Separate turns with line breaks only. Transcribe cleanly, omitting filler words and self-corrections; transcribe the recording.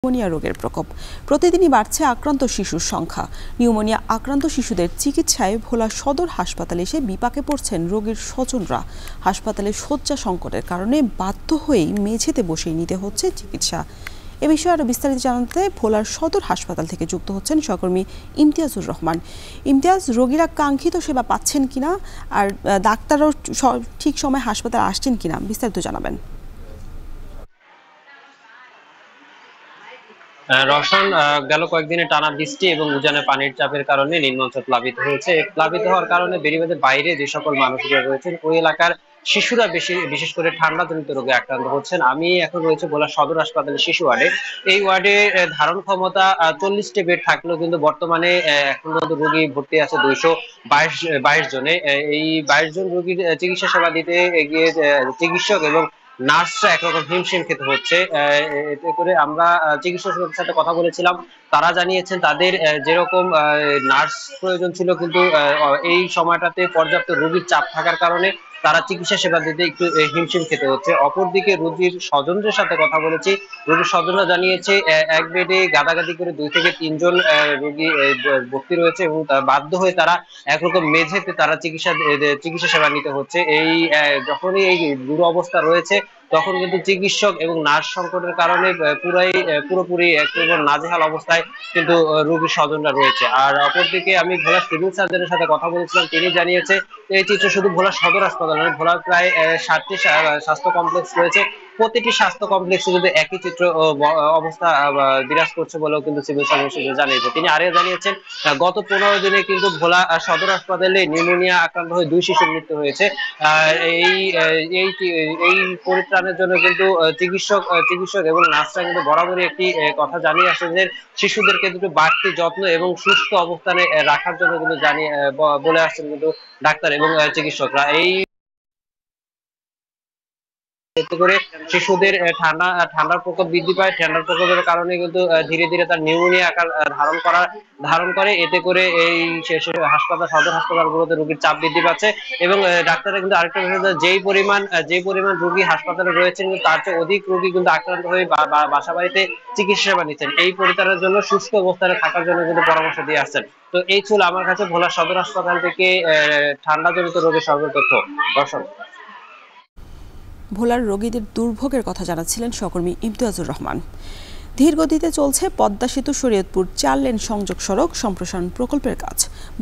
Pneumonia রোগের প্রকোপ প্রতিদিনই বাড়ছে আক্রান্ত শিশুর সংখ্যা। নিউমোনিয়া আক্রান্ত শিশুদের চিকিৎসায় ভোলা সদর হাসপাতালে এসে বিপাকে পড়ছেন রোগীর স্বজনরা। হাসপাতালে শয্যা সংকটের কারণে বাধ্য হয়েই মেঝেতে বসেই নিতে হচ্ছে চিকিৎসা। এ বিষয়ে আরো বিস্তারিত জানাতে ভোলার সদর হাসপাতাল থেকে যুক্ত হচ্ছেন সহকর্মী ইমতিয়াজুর রহমান। ইমতিয়াজ, রোগীরা কাঙ্ক্ষিত সেবা পাচ্ছেন কিনা আর ডাক্তারও ঠিক সময় হাসপাতালে আসছেন কিনা বিস্তারিত জানাবেন।
রওশন, গেল কয়েকদিনে টানা বৃষ্টি এবং উজানে পানির চাপের কারণে নিম্নাঞ্চল প্লাবিত হয়েছে। প্লাবিত হওয়ার কারণে বেড়িবাঁধের বাইরে যে সকল মানুষরা রয়েছেন ওই এলাকার শিশুরা বিশেষ করে ঠান্ডাজনিত রোগে আক্রান্ত হচ্ছেন। আমি এখন রয়েছে ভোলা সদর হাসপাতালের শিশু ওয়ার্ডে। এই ওয়ার্ডে ধারণ ক্ষমতা 40টি বেড থাকলেও কিন্তু বর্তমানে এখন পর্যন্ত রোগী ভর্তি আছে 222 জনে। এই 22 জন রোগীর চিকিৎসা সেবা দিতে গিয়ে চিকিৎসক এবং নার্সরা একরকম হিমশিম খেতে হচ্ছে। এতে করে আমরা চিকিৎসকের সাথে কথা বলেছিলাম, তারা জানিয়েছেন তাদের যেরকম নার্স প্রয়োজন ছিল, কিন্তু এই সময়টাতে পর্যাপ্ত রোগীর চাপ থাকার কারণে তারা চিকিৎসা সেবা দিতে একটু হিমশিম খেতে হচ্ছে। অপরদিকে রোগীর স্বজনদের সাথে কথা বলেছি, রোগীর স্বজনরা জানিয়েছে এক বেডে গাদাগাদি করে 2 থেকে 3 জন রোগী ভর্তি রয়েছে এবং বাধ্য হয়ে তারা একরকম মেঝেতে তারা চিকিৎসা সেবা নিতে হচ্ছে। এই যখনই এই দুরবস্থা রয়েছে তখন কিন্তু চিকিৎসক এবং নার্স সংকটের কারণে পুরোপুরি একেবারে নাজেহাল অবস্থায় কিন্তু রোগীর স্বজনরা রয়েছে। আর অপরদিকে আমি ভোলা সিভিল সার্জনের সাথে কথা বলেছিলাম, তিনি জানিয়েছে এই চিত্র শুধু ভোলা সদর হাসপাতাল নয়, ভোলার প্রায় 7টি স্বাস্থ্য কমপ্লেক্স রয়েছে। প্রতিটি স্বাস্থ্য কমপ্লেক্সে কিন্তু একই চিত্র অবস্থা বিরাজ করছে বলেও কিন্তু সিভিল সার্জন জানিয়েছে। তিনি আরও জানিয়েছেন গত 15 দিনে কিন্তু ভোলা সদর হাসপাতালে নিউমোনিয়া আক্রান্ত হয়ে 2 শিশুর মৃত্যু হয়েছে। এই পরিত্রাণের জন্য কিন্তু চিকিৎসক এবং নার্সরা কিন্তু বরাবরই একটি কথা জানিয়ে আসছে যে শিশুদেরকে দুটো বাড়তি যত্ন এবং সুস্থ অবস্থানে রাখার জন্য কিন্তু বলে আসছেন কিন্তু ডাক্তার এবং চিকিৎসকরা। এতে করে শিশুদের ঠান্ডার প্রকোপ বৃদ্ধি পায়। ঠান্ডার প্রকোপের কারণে কিন্তু ধীরে ধীরে তার নিউমোনিয়া আকার ধারণ করে। এতে করে এই সদর হাসপাতালগুলোতে রোগীর চাপ বৃদ্ধি পাচ্ছে এবং ডাক্তাররা কিন্তু আরেকটা বিষয়, যেই পরিমাণ রোগী হাসপাতালে রয়েছেন তার চেয়ে অধিক রোগী কিন্তু আক্রান্ত হয়ে বাসা বাড়িতে চিকিৎসা সেবা নিচ্ছেন। এই পরিত্রাণের জন্য সুস্থ অবস্থানে থাকার জন্য কিন্তু পরামর্শ দিয়ে আসছেন। তো এই ছিল আমার কাছে ভোলা সদর হাসপাতাল থেকে ঠান্ডাজনিত রোগের সর্ব তথ্য। দর্শক,
ভোলার রোগীদের দুর্ভোগের কথা জানাচ্ছিলেন সহকর্মী ইমতিয়াজুর রহমান। ধীর গতিতে চলছে পদ্মা সেতু শরীয়তপুর 4 লেন সংযোগ সড়ক সম্প্রসারণ প্রকল্পের কাজ।